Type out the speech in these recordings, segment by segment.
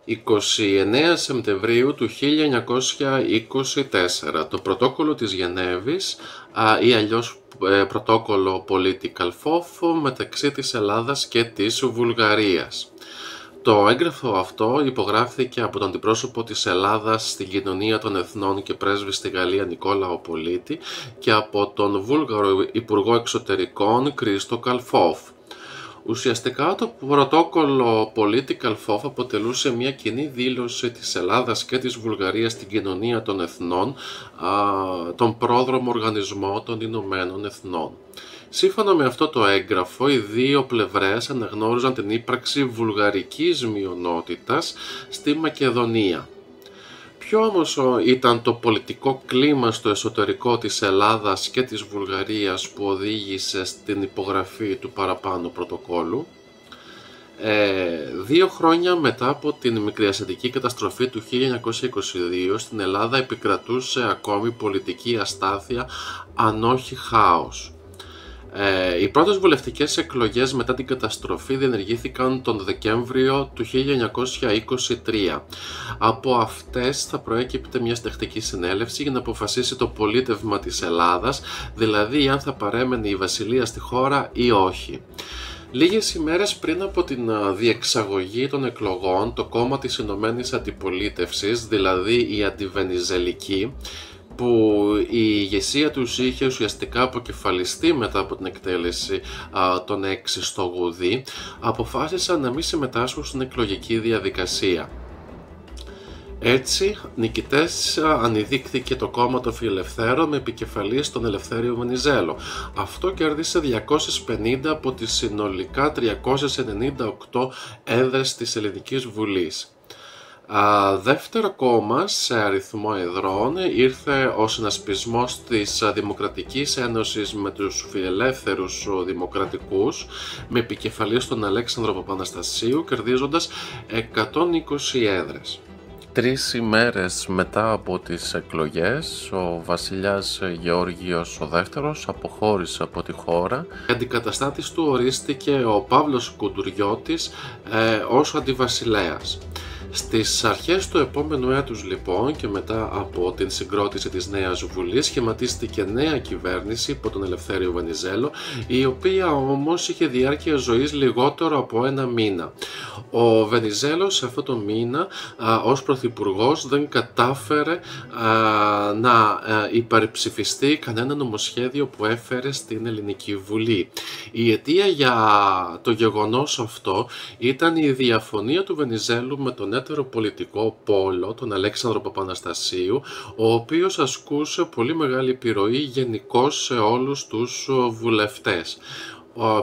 29 Σεπτεμβρίου του 1924, το πρωτόκολλο της Γενέβης ή αλλιώς πρωτόκολλο Political FOF μεταξύ της Ελλάδας και της Βουλγαρίας. Το έγγραφο αυτό υπογράφηκε από τον αντιπρόσωπο της Ελλάδας στην Κοινωνία των Εθνών και πρέσβη στη Γαλλία Νικόλαο Πολίτη και από τον Βούλγαρο Υπουργό Εξωτερικών Κρίστο Καλφόφ. Ουσιαστικά το πρωτόκολλο Political FOF αποτελούσε μια κοινή δήλωση της Ελλάδας και της Βουλγαρίας στην Κοινωνία των Εθνών, τον πρόδρομο οργανισμό των Ηνωμένων Εθνών. Σύμφωνα με αυτό το έγγραφο, οι δύο πλευρές αναγνώριζαν την ύπαρξη βουλγαρικής μειονότητας στη Μακεδονία. Ποιο όμως ήταν το πολιτικό κλίμα στο εσωτερικό της Ελλάδας και της Βουλγαρίας που οδήγησε στην υπογραφή του παραπάνω πρωτοκόλλου? 2 χρόνια μετά από την Μικρασιατική καταστροφή του 1922 στην Ελλάδα επικρατούσε ακόμη πολιτική αστάθεια, αν όχι χάος. Οι πρώτες βουλευτικές εκλογές μετά την καταστροφή διενεργήθηκαν τον Δεκέμβριο του 1923. Από αυτές θα προέκυπτε μια συντακτική συνέλευση για να αποφασίσει το πολίτευμα της Ελλάδας, δηλαδή αν θα παρέμενε η βασιλεία στη χώρα ή όχι. Λίγες ημέρες πριν από την διεξαγωγή των εκλογών, το κόμμα της Ηνωμένης Αντιπολίτευσης, δηλαδή η Αντιβενιζελική, που η ηγεσία τους είχε ουσιαστικά αποκεφαλιστεί μετά από την εκτέλεση των 6 στο Γουδί, αποφάσισαν να μην συμμετάσχουν στην εκλογική διαδικασία. Έτσι, νικητές ανειδίκθηκε το κόμμα των Φιλελευθέρων με επικεφαλής τον Ελευθέριο Βενιζέλο. Αυτό κέρδισε 250 από τις συνολικά 398 έδρες της Ελληνικής Βουλής. Δεύτερο κόμμα σε αριθμό εδρών ήρθε ο συνασπισμός της Δημοκρατικής Ένωσης με τους Φιλελεύθερους Δημοκρατικούς με επικεφαλής τον Αλέξανδρο Παπαναστασίου, κερδίζοντας 120 έδρες. 3 ημέρες μετά από τις εκλογές, ο βασιλιάς Γεώργιος ο Δεύτερος αποχώρησε από τη χώρα. Αντικαταστάτης του ορίστηκε ο Παύλος Κουντουριώτης ως αντιβασιλέας. Στις αρχές του επόμενου έτους λοιπόν και μετά από την συγκρότηση της Νέας Βουλής σχηματίστηκε νέα κυβέρνηση υπό τον Ελευθέριο Βενιζέλο, η οποία όμως είχε διάρκεια ζωής λιγότερο από 1 μήνα. Ο Βενιζέλος σε αυτό το μήνα ως πρωθυπουργός δεν κατάφερε να υπερψηφιστεί κανένα νομοσχέδιο που έφερε στην Ελληνική Βουλή. Η αιτία για το γεγονός αυτό ήταν η διαφωνία του Βενιζέλου με τον έτερο πολιτικό πόλο, τον Αλέξανδρο Παπαναστασίου, ο οποίος ασκούσε πολύ μεγάλη επιρροή γενικώς σε όλους τους βουλευτές.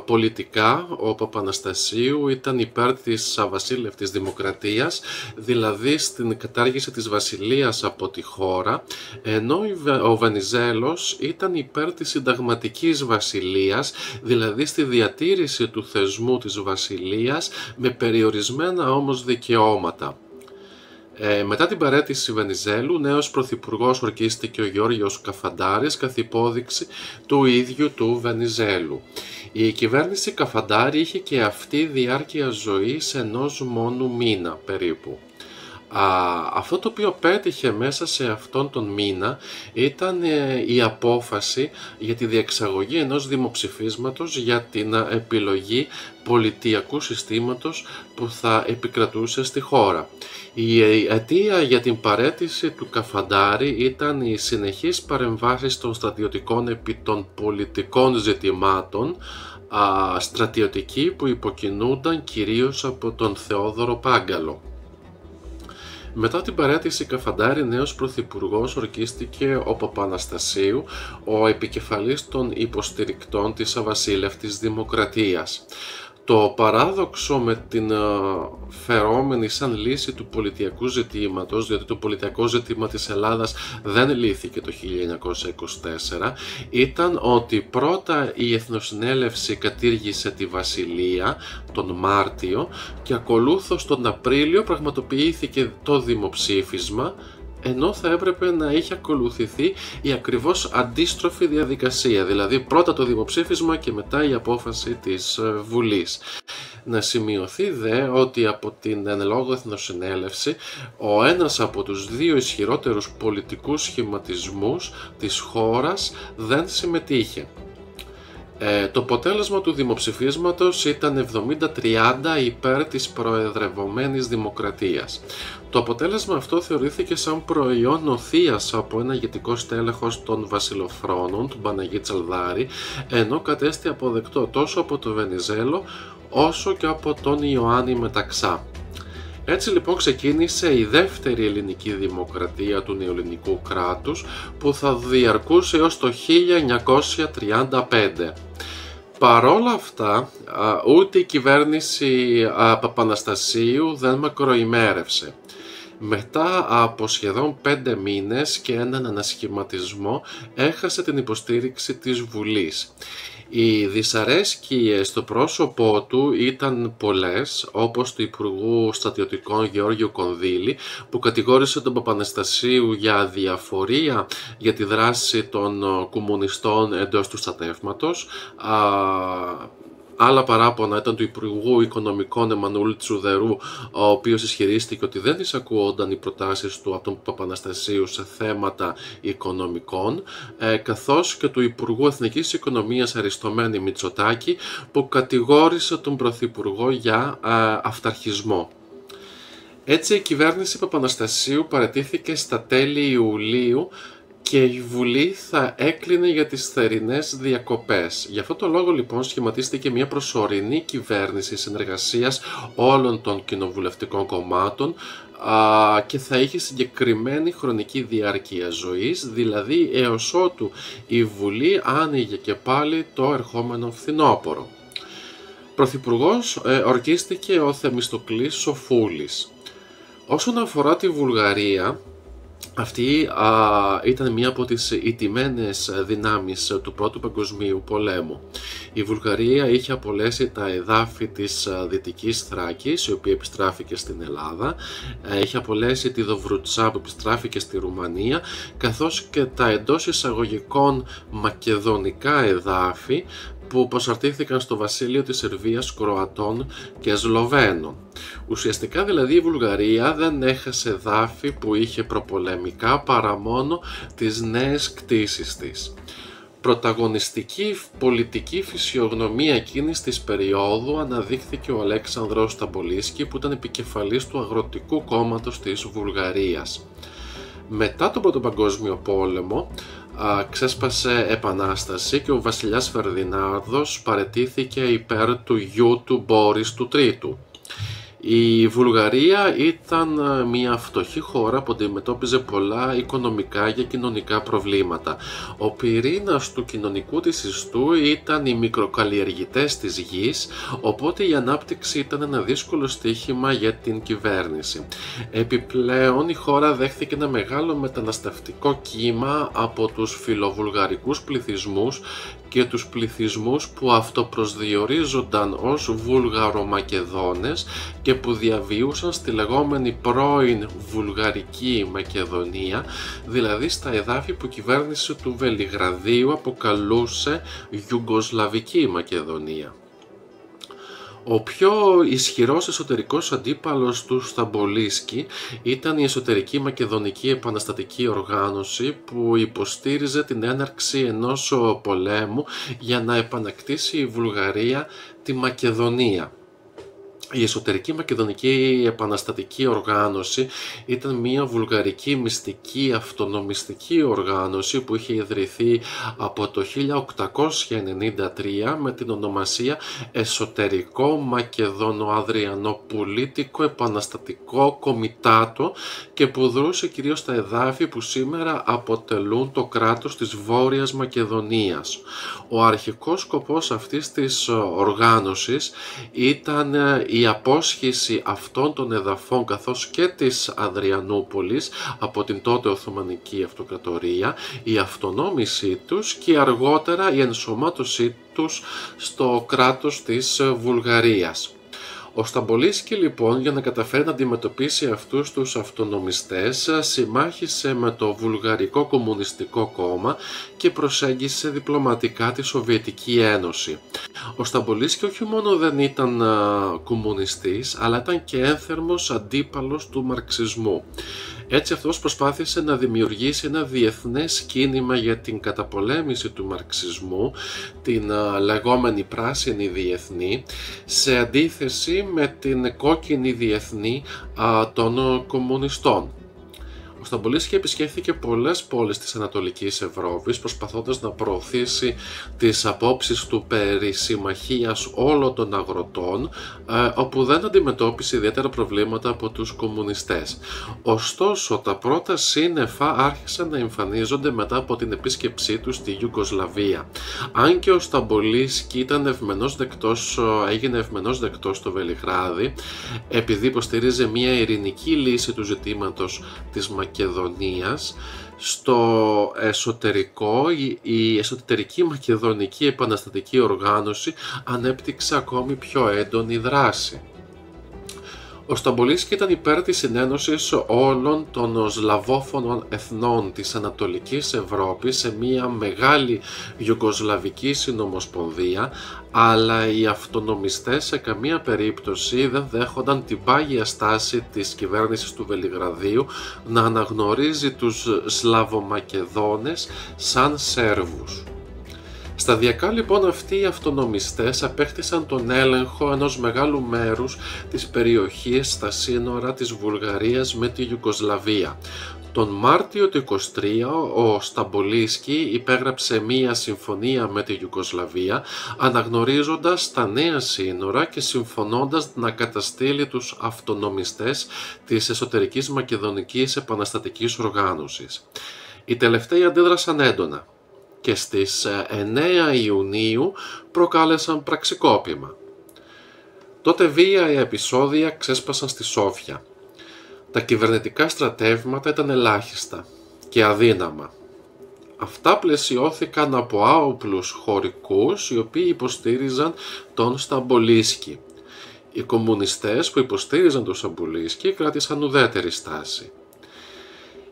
Πολιτικά, ο Παπαναστασίου ήταν υπέρ της αβασίλευτης δημοκρατίας, δηλαδή στην κατάργηση της βασιλείας από τη χώρα, ενώ ο Βενιζέλος ήταν υπέρ της συνταγματικής βασιλείας, δηλαδή στη διατήρηση του θεσμού της βασιλείας με περιορισμένα όμως δικαιώματα. Μετά την παραίτηση Βενιζέλου, νέος πρωθυπουργός ορκίστηκε ο Γιώργος Καφαντάρης καθ' υπόδειξη του ίδιου του Βενιζέλου. Η κυβέρνηση Καφαντάρη είχε και αυτή διάρκεια ζωής 1 μόνου μήνα περίπου. Αυτό το οποίο πέτυχε μέσα σε αυτόν τον μήνα ήταν η απόφαση για τη διεξαγωγή ενός δημοψηφίσματος για την επιλογή πολιτιακού συστήματος που θα επικρατούσε στη χώρα. Η αιτία για την παραίτηση του Καφαντάρη ήταν οι συνεχείς παρεμβάσεις των στρατιωτικών επί των πολιτικών ζητημάτων, στρατιωτικοί που υποκινούνταν κυρίως από τον Θεόδωρο Πάγκαλο. Μετά την παραίτηση Καφαντάρη, νέος πρωθυπουργός ορκίστηκε ο Παπαναστασίου, ο επικεφαλής των υποστηρικτών της αβασίλευτης δημοκρατίας. Το παράδοξο με την φερόμενη σαν λύση του πολιτιακού ζητήματος, διότι το πολιτιακό ζήτημα της Ελλάδας δεν λύθηκε το 1924, ήταν ότι πρώτα η Εθνοσυνέλευση κατήργησε τη βασιλεία τον Μάρτιο και ακολούθως τον Απρίλιο πραγματοποιήθηκε το δημοψήφισμα, ενώ θα έπρεπε να είχε ακολουθηθεί η ακριβώς αντίστροφη διαδικασία, δηλαδή πρώτα το δημοψήφισμα και μετά η απόφαση της Βουλής. Να σημειωθεί δε ότι από την εν λόγω Εθνοσυνέλευση ο ένας από τους δύο ισχυρότερους πολιτικούς σχηματισμούς της χώρας δεν συμμετείχε. Το αποτέλεσμα του δημοψηφίσματος ήταν 70-30 υπέρ της προεδρευομένης δημοκρατίας. Το αποτέλεσμα αυτό θεωρήθηκε σαν προϊόν νοθείας από ένα ηγετικό στέλεχος των βασιλοφρόνων, του Παναγί Τσαλδάρη, ενώ κατέστη αποδεκτό τόσο από τον Βενιζέλο όσο και από τον Ιωάννη Μεταξά. Έτσι λοιπόν ξεκίνησε η δεύτερη ελληνική δημοκρατία του νεοελληνικού κράτους, που θα διαρκούσε έως το 1935. Παρόλα αυτά, ούτε η κυβέρνηση Παπαναστασίου δεν μακροημέρευσε. Μετά από σχεδόν 5 μήνες και έναν ανασχηματισμό έχασε την υποστήριξη της Βουλής. Οι δυσαρέσκειες στο πρόσωπό του ήταν πολλές, όπως του Υπουργού Στρατιωτικών Γεώργιου Κονδύλη, που κατηγόρησε τον Παπαναστασίου για αδιαφορία για τη δράση των κομμουνιστών εντός του στρατεύματος. Άλλα παράπονα ήταν του Υπουργού Οικονομικών Εμμανουήλ Τσουδερού, ο οποίος ισχυρίστηκε ότι δεν εισακούονταν οι προτάσεις του από τον Παπαναστασίου σε θέματα οικονομικών, καθώς και του Υπουργού Εθνικής Οικονομίας Αριστομένη Μητσοτάκη, που κατηγόρησε τον Πρωθυπουργό για αυταρχισμό. Έτσι η κυβέρνηση Παπαναστασίου παραιτήθηκε στα τέλη Ιουλίου και η Βουλή θα έκλεινε για τις θερινές διακοπές. Γι' αυτό το λόγο λοιπόν σχηματίστηκε μια προσωρινή κυβέρνηση συνεργασίας όλων των κοινοβουλευτικών κομμάτων και θα είχε συγκεκριμένη χρονική διάρκεια ζωής, δηλαδή έως ότου η Βουλή άνοιγε και πάλι το ερχόμενο φθινόπωρο. Πρωθυπουργός ορκίστηκε ο Θεμιστοκλής Σοφούλης. Όσον αφορά τη Βουλγαρία, αυτή ήταν μία από τις ηττημένες δυνάμεις του Πρώτου Παγκοσμίου Πολέμου. Η Βουλγαρία είχε απολέσει τα εδάφη της Δυτικής Θράκης, η οποία επιστράφηκε στην Ελλάδα, είχε απολέσει τη Δοβρουτσά που επιστράφηκε στη Ρουμανία, καθώς και τα εντός εισαγωγικών μακεδονικά εδάφη που προσαρτήθηκαν στο βασίλειο της Σερβίας, Κροατών και Σλοβαίνων. Ουσιαστικά δηλαδή η Βουλγαρία δεν έχασε εδάφη που είχε προπολεμικά παρά μόνο τις νέες κτίσεις της. Πρωταγωνιστική πολιτική φυσιογνωμία εκείνης της περίοδου αναδείχθηκε ο Αλέξανδρος Σταμπολίσκι, που ήταν επικεφαλής του Αγροτικού Κόμματος της Βουλγαρίας. Μετά τον Πρώτο Παγκόσμιο Πόλεμο ξέσπασε επανάσταση και ο βασιλιάς Φερδινάνδος παραιτήθηκε υπέρ του γιου του Μπόρις του Τρίτου. Η Βουλγαρία ήταν μια φτωχή χώρα που αντιμετώπιζε πολλά οικονομικά και κοινωνικά προβλήματα. Ο πυρήνας του κοινωνικού της ιστού ήταν οι μικροκαλλιεργητές της γης, οπότε η ανάπτυξη ήταν ένα δύσκολο στοίχημα για την κυβέρνηση. Επιπλέον η χώρα δέχθηκε ένα μεγάλο μεταναστευτικό κύμα από τους φιλοβουλγαρικούς πληθυσμούς και τους πληθυσμούς που αυτοπροσδιορίζονταν ως Βουλγαρομακεδόνες και που διαβιούσαν στη λεγόμενη πρώην Βουλγαρική Μακεδονία, δηλαδή στα εδάφη που η κυβέρνηση του Βελιγραδίου αποκαλούσε Ιουγκοσλαβική Μακεδονία. Ο πιο ισχυρός εσωτερικός αντίπαλος του Σταμπολίσκι ήταν η Εσωτερική Μακεδονική Επαναστατική Οργάνωση, που υποστήριζε την έναρξη ενός πολέμου για να επανακτήσει η Βουλγαρία τη Μακεδονία. Η Εσωτερική Μακεδονική Επαναστατική Οργάνωση ήταν μια βουλγαρική μυστική αυτονομιστική οργάνωση που είχε ιδρυθεί από το 1893 με την ονομασία Εσωτερικό Μακεδονοαδριανοπολίτικο Επαναστατικό Κομιτάτο και που δρούσε κυρίως στα εδάφη που σήμερα αποτελούν το κράτος της Βόρειας Μακεδονίας. Ο αρχικός σκοπός αυτής της οργάνωσης ήταν η απόσχηση αυτών των εδαφών καθώς και της Αδριανούπολης από την τότε Οθωμανική Αυτοκρατορία, η αυτονόμησή τους και αργότερα η ενσωμάτωσή τους στο κράτος της Βουλγαρίας. Ο Σταμπολίσκι λοιπόν, για να καταφέρει να αντιμετωπίσει αυτούς τους αυτονομιστές, συμμάχισε με το Βουλγαρικό Κομμουνιστικό Κόμμα και προσέγγισε διπλωματικά τη Σοβιετική Ένωση. Ο Σταμπολίσκι όχι μόνο δεν ήταν κομμουνιστής, αλλά ήταν και ένθερμος αντίπαλος του μαρξισμού. Έτσι αυτός προσπάθησε να δημιουργήσει ένα διεθνές κίνημα για την καταπολέμηση του μαρξισμού, την λεγόμενη πράσινη διεθνή, σε αντίθεση με την κόκκινη διεθνή των κομμουνιστών. Ο Σταμπολίσκι επισκέφθηκε πολλές πόλεις της Ανατολικής Ευρώπης, προσπαθώντας να προωθήσει τις απόψεις του περί συμμαχίας όλων των αγροτών, όπου δεν αντιμετώπισε ιδιαίτερα προβλήματα από τους κομμουνιστές. Ωστόσο, τα πρώτα σύννεφα άρχισαν να εμφανίζονται μετά από την επίσκεψή του στη Ιουγκοσλαβία. Αν και ο Σταμπολίσκι έγινε ευμενώς δεκτός στο Βελιγράδι, επειδή υποστηρίζει μια ειρηνική λύση του ζητήματος της Μακεδονίας, στο εσωτερικό η εσωτερική μακεδονική επαναστατική οργάνωση ανέπτυξε ακόμη πιο έντονη δράση. Ο Σταμπολίσκι ήταν υπέρ της συνένωσης όλων των σλαβόφωνων εθνών της Ανατολικής Ευρώπης σε μια μεγάλη Ιουγκοσλαβική συνομοσπονδία, αλλά οι αυτονομιστές σε καμία περίπτωση δεν δέχονταν την πάγια στάση της κυβέρνησης του Βελιγραδίου να αναγνωρίζει τους Σλαβομακεδόνες σαν Σέρβους. Σταδιακά λοιπόν αυτοί οι αυτονομιστές απέκτησαν τον έλεγχο ενός μεγάλου μέρους της περιοχής στα σύνορα της Βουλγαρίας με τη Ιουγκοσλαβία. Τον Μάρτιο του 1923 ο Σταμπολίσκι υπέγραψε μία συμφωνία με τη Ιουγκοσλαβία, αναγνωρίζοντας τα νέα σύνορα και συμφωνώντας να καταστήλει τους αυτονομιστές της εσωτερικής μακεδονικής επαναστατικής οργάνωσης. Οι τελευταίοι αντίδρασαν έντονα και στις 9 Ιουνίου προκάλεσαν πραξικόπημα. Τότε βία επεισόδια ξέσπασαν στη Σόφια. Τα κυβερνητικά στρατεύματα ήταν ελάχιστα και αδύναμα. Αυτά πλαισιώθηκαν από άοπλους χωρικούς οι οποίοι υποστήριζαν τον Σταμπολίσκι. Οι κομμουνιστές που υποστήριζαν τον Σταμπολίσκι κράτησαν ουδέτερη στάση.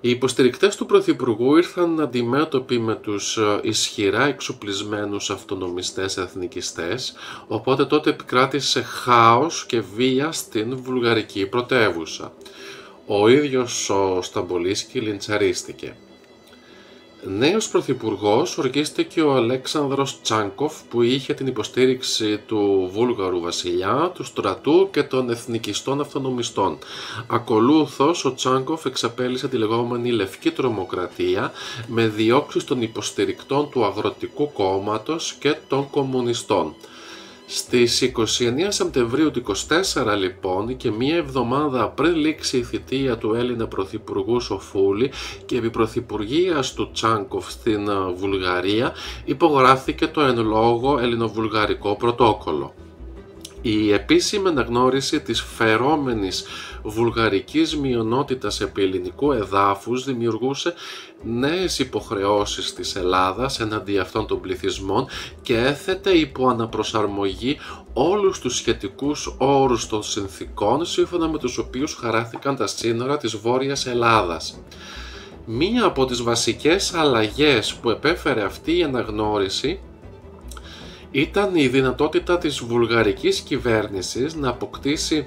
Οι υποστηρικτές του Πρωθυπουργού ήρθαν αντιμέτωποι με τους ισχυρά εξοπλισμένους αυτονομιστές εθνικιστές, οπότε τότε επικράτησε χάος και βία στην βουλγαρική πρωτεύουσα. Ο ίδιος ο Σταμπολίσκι λιντσαρίστηκε. Νέος πρωθυπουργός ορκίστηκε ο Αλέξανδρος Τσάνκοφ, που είχε την υποστήριξη του Βούλγαρου βασιλιά, του στρατού και των εθνικιστών αυτονομιστών. Ακολούθως ο Τσάνκοφ εξαπέλυσε τη λεγόμενη Λευκή Τρομοκρατία με διώξεις των υποστηρικτών του Αγροτικού Κόμματος και των Κομμουνιστών. Στις 29 Σεπτεμβρίου του 24 λοιπόν και μία εβδομάδα πριν λήξει η θητεία του Έλληνα Πρωθυπουργού Σοφούλη και επί πρωθυπουργίας του Τσάνκοφ στην Βουλγαρία υπογράφηκε το εν λόγω ελληνοβουλγαρικό πρωτόκολλο. Η επίσημη αναγνώριση της φερόμενης βουλγαρικής μειονότητας επί ελληνικού εδάφους δημιουργούσε νέες υποχρεώσεις της Ελλάδας εναντί αυτών των πληθυσμών και έθετε υπό αναπροσαρμογή όλους τους σχετικούς όρους των συνθηκών σύμφωνα με τους οποίους χαράθηκαν τα σύνορα της Βόρειας Ελλάδας. Μία από τις βασικές αλλαγές που επέφερε αυτή η αναγνώριση ήταν η δυνατότητα της βουλγαρικής κυβέρνησης να αποκτήσει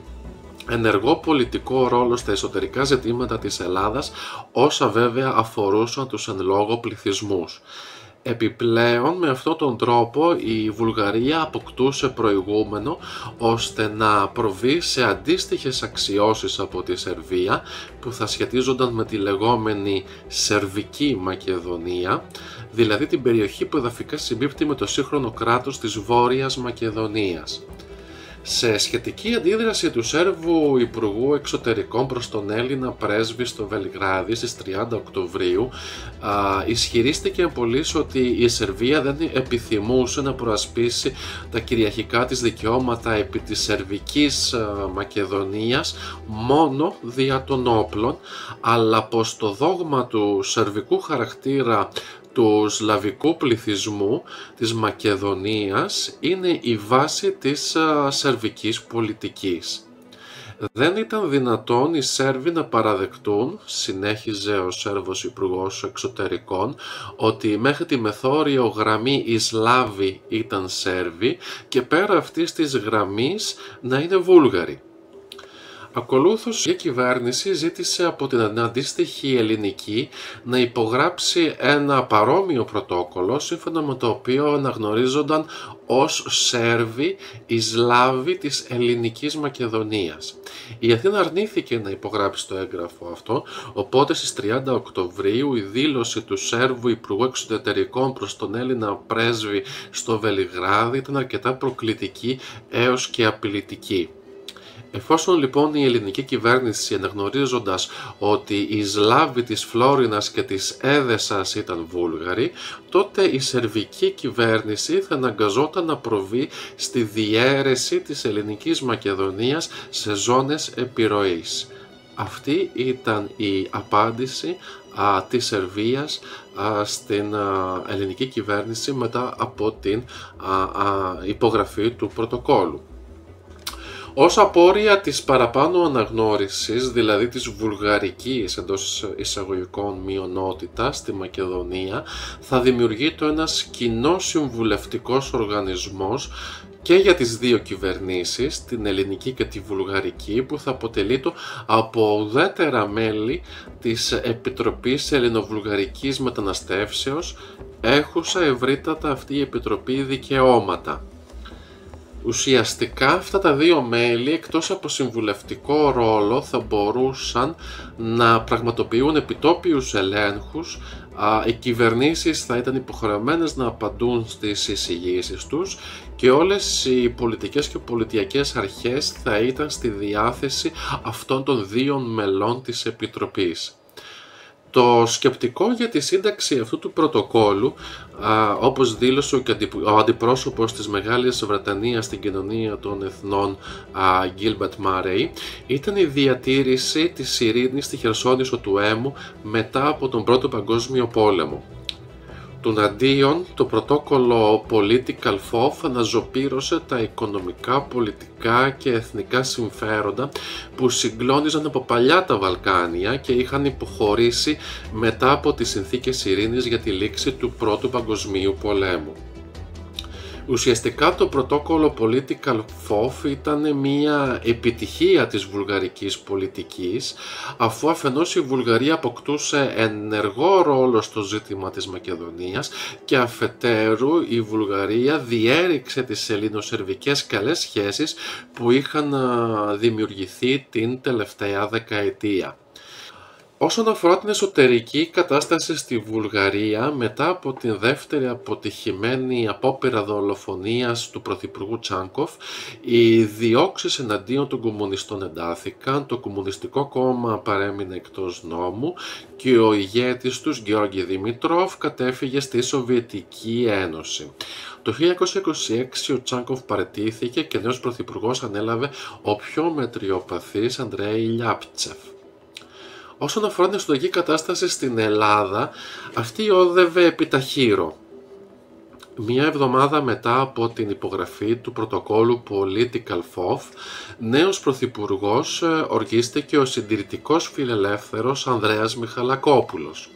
ενεργό πολιτικό ρόλο στα εσωτερικά ζητήματα της Ελλάδας, όσα βέβαια αφορούσαν τους εν λόγω πληθυσμούς. Επιπλέον, με αυτόν τον τρόπο η Βουλγαρία αποκτούσε προηγούμενο ώστε να προβεί σε αντίστοιχες αξιώσεις από τη Σερβία που θα σχετίζονταν με τη λεγόμενη Σερβική Μακεδονία, δηλαδή την περιοχή που εδαφικά συμπίπτει με το σύγχρονο κράτος της Βόρειας Μακεδονίας. Σε σχετική αντίδραση του Σέρβου Υπουργού Εξωτερικών προς τον Έλληνα πρέσβη στο Βελιγράδι στις 30 Οκτωβρίου ισχυρίστηκε πολλής ότι η Σερβία δεν επιθυμούσε να προασπίσει τα κυριαρχικά της δικαιώματα επί της Σερβικής Μακεδονίας μόνο δια των όπλων, αλλά πως το δόγμα του σερβικού χαρακτήρα του σλαβικού πληθυσμού της Μακεδονίας είναι η βάση της σερβικής πολιτικής. Δεν ήταν δυνατόν οι Σέρβοι να παραδεχτούν, συνέχιζε ο Σέρβος Υπουργός Εξωτερικών, ότι μέχρι τη μεθόριο γραμμή οι Σλάβοι ήταν Σέρβοι και πέρα αυτής της γραμμής να είναι Βούλγαροι. Ακολούθως η κυβέρνηση ζήτησε από την αντίστοιχη ελληνική να υπογράψει ένα παρόμοιο πρωτόκολλο σύμφωνα με το οποίο αναγνωρίζονταν ως Σέρβοι οι Σλάβοι της ελληνικής Μακεδονίας. Η Αθήνα αρνήθηκε να υπογράψει το έγγραφο αυτό, οπότε στις 30 Οκτωβρίου η δήλωση του Σέρβου Υπουργού Εξωτερικών προς τον Έλληνα πρέσβη στο Βελιγράδι ήταν αρκετά προκλητική έως και απειλητική. Εφόσον λοιπόν η ελληνική κυβέρνηση, αναγνωρίζοντας ότι οι Σλάβοι της Φλόρινας και της Έδεσσας ήταν Βούλγαροι, τότε η σερβική κυβέρνηση θα αναγκαζόταν να προβεί στη διαίρεση της ελληνικής Μακεδονίας σε ζώνες επιρροής. Αυτή ήταν η απάντηση της Σερβίας στην ελληνική κυβέρνηση μετά από την υπογραφή του πρωτοκόλλου. Ως απόρρια της παραπάνω αναγνώρισης, δηλαδή της βουλγαρικής εντός εισαγωγικών μειονότητας στη Μακεδονία, θα δημιουργείται ένας κοινός συμβουλευτικός οργανισμός και για τις δύο κυβερνήσεις, την ελληνική και τη βουλγαρική, που θα αποτελείται από ουδέτερα μέλη της Επιτροπής Ελληνοβουλγαρικής Μεταναστεύσεως, έχουσα ευρύτατα αυτή η Επιτροπή δικαιώματα. Ουσιαστικά αυτά τα δύο μέλη, εκτός από συμβουλευτικό ρόλο, θα μπορούσαν να πραγματοποιούν επιτόπιους ελέγχους. Οι κυβερνήσεις θα ήταν υποχρεωμένες να απαντούν στις εισηγήσεις τους και όλες οι πολιτικές και πολιτιακές αρχές θα ήταν στη διάθεση αυτών των δύο μελών της Επιτροπής. Το σκεπτικό για τη σύνταξη αυτού του πρωτοκόλλου, όπως δήλωσε ο αντιπρόσωπος της Μεγάλης Βρετανίας στην Κοινωνία των Εθνών, Gilbert Murray, ήταν η διατήρηση της ειρήνης στη Χερσόνησο του Έμου μετά από τον Πρώτο Παγκόσμιο Πόλεμο. Τουναντίον, το πρωτόκολλο Political FOF αναζωπήρωσε τα οικονομικά, πολιτικά και εθνικά συμφέροντα που συγκλώνιζαν από παλιά τα Βαλκάνια και είχαν υποχωρήσει μετά από τις συνθήκες ειρήνης για τη λήξη του Πρώτου Παγκοσμίου Πολέμου. Ουσιαστικά το πρωτόκολλο Political FOF ήταν μια επιτυχία της βουλγαρικής πολιτικής, αφού αφενός η Βουλγαρία αποκτούσε ενεργό ρόλο στο ζήτημα της Μακεδονίας και αφετέρου η Βουλγαρία διέριξε τις ελληνοσερβικές καλές σχέσεις που είχαν δημιουργηθεί την τελευταία δεκαετία. Όσον αφορά την εσωτερική κατάσταση στη Βουλγαρία, μετά από την δεύτερη αποτυχημένη απόπειρα δολοφονίας του Πρωθυπουργού Τσάνκοφ, οι διώξεις εναντίον των κομμουνιστών εντάθηκαν, το Κομμουνιστικό Κόμμα παρέμεινε εκτός νόμου και ο ηγέτης τους, Γιώργη Δημητρόφ, κατέφυγε στη Σοβιετική Ένωση. Το 1926 ο Τσάνκοφ παραιτήθηκε και νέος πρωθυπουργός ανέλαβε ο πιο μετριοπαθής Αντρέι Λιάπτσεφ. Όσον αφορά την εσωτερική κατάσταση στην Ελλάδα, αυτή όδευε επιταχύρω. Μία εβδομάδα μετά από την υπογραφή του πρωτοκόλλου Political FOF, νέος πρωθυπουργός ορκίστηκε ο συντηρητικός φιλελεύθερος Ανδρέας Μιχαλακόπουλος.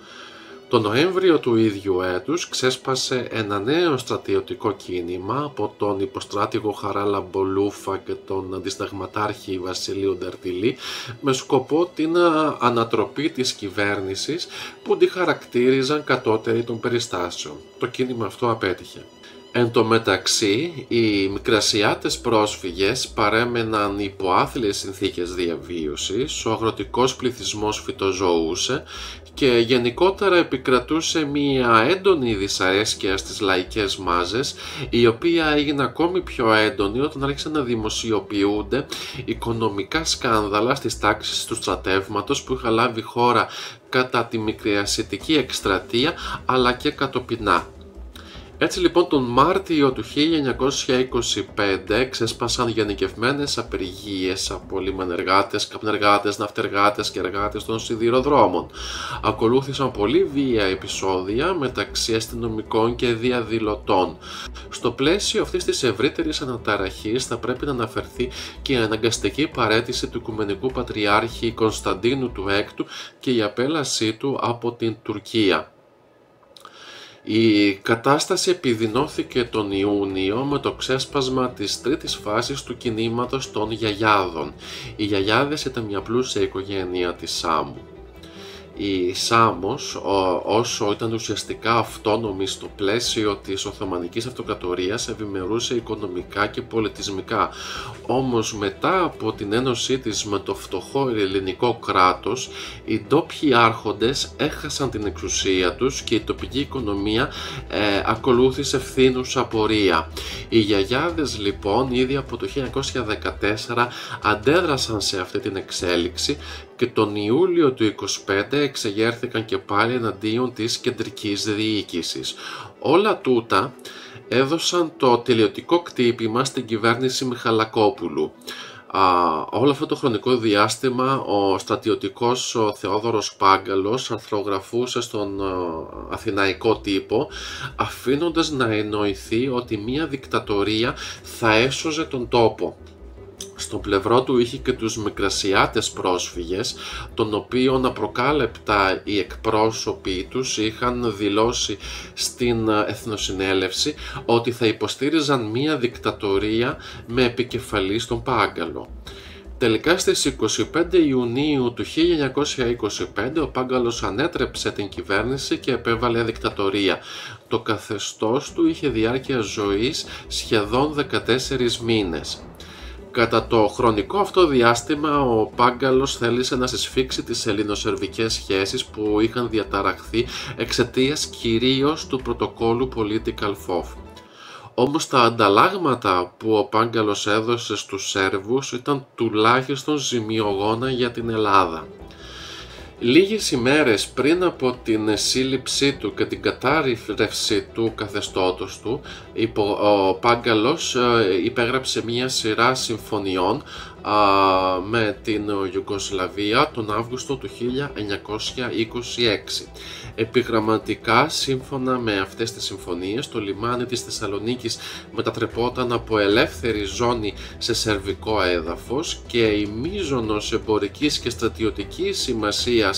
Το Νοέμβριο του ίδιου έτους ξέσπασε ένα νέο στρατιωτικό κίνημα από τον υποστράτηγο Χαράλα Μπολούφα και τον αντισταγματάρχη Βασιλείο Ντερτιλή με σκοπό την ανατροπή της κυβέρνησης που τη χαρακτήριζαν κατώτεροι των περιστάσεων. Το κίνημα αυτό απέτυχε. Εν τω μεταξύ, οι μικρασιάτες πρόσφυγες παρέμεναν υπό άθλιες συνθήκες διαβίωσης, ο αγροτικός πληθυσμός φυτοζωούσε και γενικότερα επικρατούσε μία έντονη δυσαρέσκεια στις λαϊκές μάζες, η οποία έγινε ακόμη πιο έντονη όταν άρχισαν να δημοσιοποιούνται οικονομικά σκάνδαλα στις τάξεις του στρατεύματος που είχα λάβει χώρα κατά τη μικρασιατική εκστρατεία αλλά και κατοπινά. Έτσι λοιπόν τον Μάρτιο του 1925 ξέσπασαν γενικευμένες απεργίες από λιμενεργάτες, καπνεργάτες, ναυτεργάτες και εργάτες των σιδηροδρόμων. Ακολούθησαν πολύ βία επεισόδια μεταξύ αστυνομικών και διαδηλωτών. Στο πλαίσιο αυτής της ευρύτερης αναταραχής θα πρέπει να αναφερθεί και η αναγκαστική παραίτηση του Οικουμενικού Πατριάρχη Κωνσταντίνου του Έκτου και η απέλασή του από την Τουρκία. Η κατάσταση επιδεινώθηκε τον Ιούνιο με το ξέσπασμα της τρίτης φάσης του κινήματος των Γιαγιάδων. Οι Γιαγιάδες ήταν μια πλούσια οικογένεια της Σάμου. Η Σάμος, όσο ήταν ουσιαστικά αυτόνομη στο πλαίσιο της Οθωμανικής Αυτοκρατορίας, ευημερούσε οικονομικά και πολιτισμικά. Όμως μετά από την ένωσή της με το φτωχό ελληνικό κράτος, οι ντόπιοι άρχοντες έχασαν την εξουσία τους και η τοπική οικονομία ακολούθησε φθήνουσα πορεία. Οι Γιαγιάδες λοιπόν ήδη από το 1914 αντέδρασαν σε αυτή την εξέλιξη και τον Ιούλιο του 1925 εξεγέρθηκαν και πάλι εναντίον της κεντρικής διοίκησης. Όλα τούτα έδωσαν το τελειωτικό κτύπημα στην κυβέρνηση Μιχαλακόπουλου. Όλο αυτό το χρονικό διάστημα ο στρατιωτικός Θεόδωρος Πάγκαλος αρθρογραφούσε στον αθηναϊκό τύπο, αφήνοντας να εννοηθεί ότι μια δικτατορία θα έσωζε τον τόπο. Στον πλευρό του είχε και τους Μικρασιάτες πρόσφυγες, των οποίων απροκάλεπτα οι εκπρόσωποι τους είχαν δηλώσει στην Εθνοσυνέλευση ότι θα υποστήριζαν μία δικτατορία με επικεφαλή στον Πάγκαλο. Τελικά στις 25 Ιουνίου του 1925 ο Πάγκαλος ανέτρεψε την κυβέρνηση και επέβαλε δικτατορία. Το καθεστώς του είχε διάρκεια ζωής σχεδόν 14 μήνες. Κατά το χρονικό αυτό διάστημα ο Πάγκαλος θέλησε να συσφίξει τις ελληνοσερβικές σχέσεις που είχαν διαταραχθεί εξαιτίας κυρίως του πρωτοκόλου Political FOF. Όμως τα ανταλλάγματα που ο Πάγκαλος έδωσε στους Σέρβους ήταν τουλάχιστον ζημιογόνα για την Ελλάδα. Λίγες ημέρες πριν από την σύλληψή του και την κατάρριφρευση του καθεστώτος του, ο Πάγκαλος υπέγραψε μια σειρά συμφωνιών με την Ιουγκοσλαβία τον Αύγουστο του 1926. Επιγραμματικά, σύμφωνα με αυτές τις συμφωνίες, το λιμάνι της Θεσσαλονίκης μετατρεπόταν από ελεύθερη ζώνη σε σερβικό έδαφος και η μείζωνος εμπορικής και στρατιωτικής σημασίας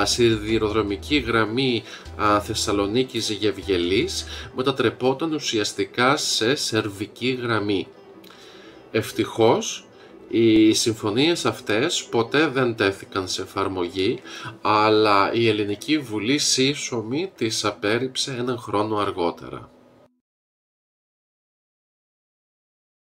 σιδηροδρομική γραμμή Θεσσαλονίκης Γευγελής μετατρεπόταν ουσιαστικά σε σερβική γραμμή. Ευτυχώς, οι συμφωνίες αυτές ποτέ δεν τέθηκαν σε εφαρμογή, αλλά η Ελληνική Βουλή σύσσωμη τις απέρριψε έναν χρόνο αργότερα.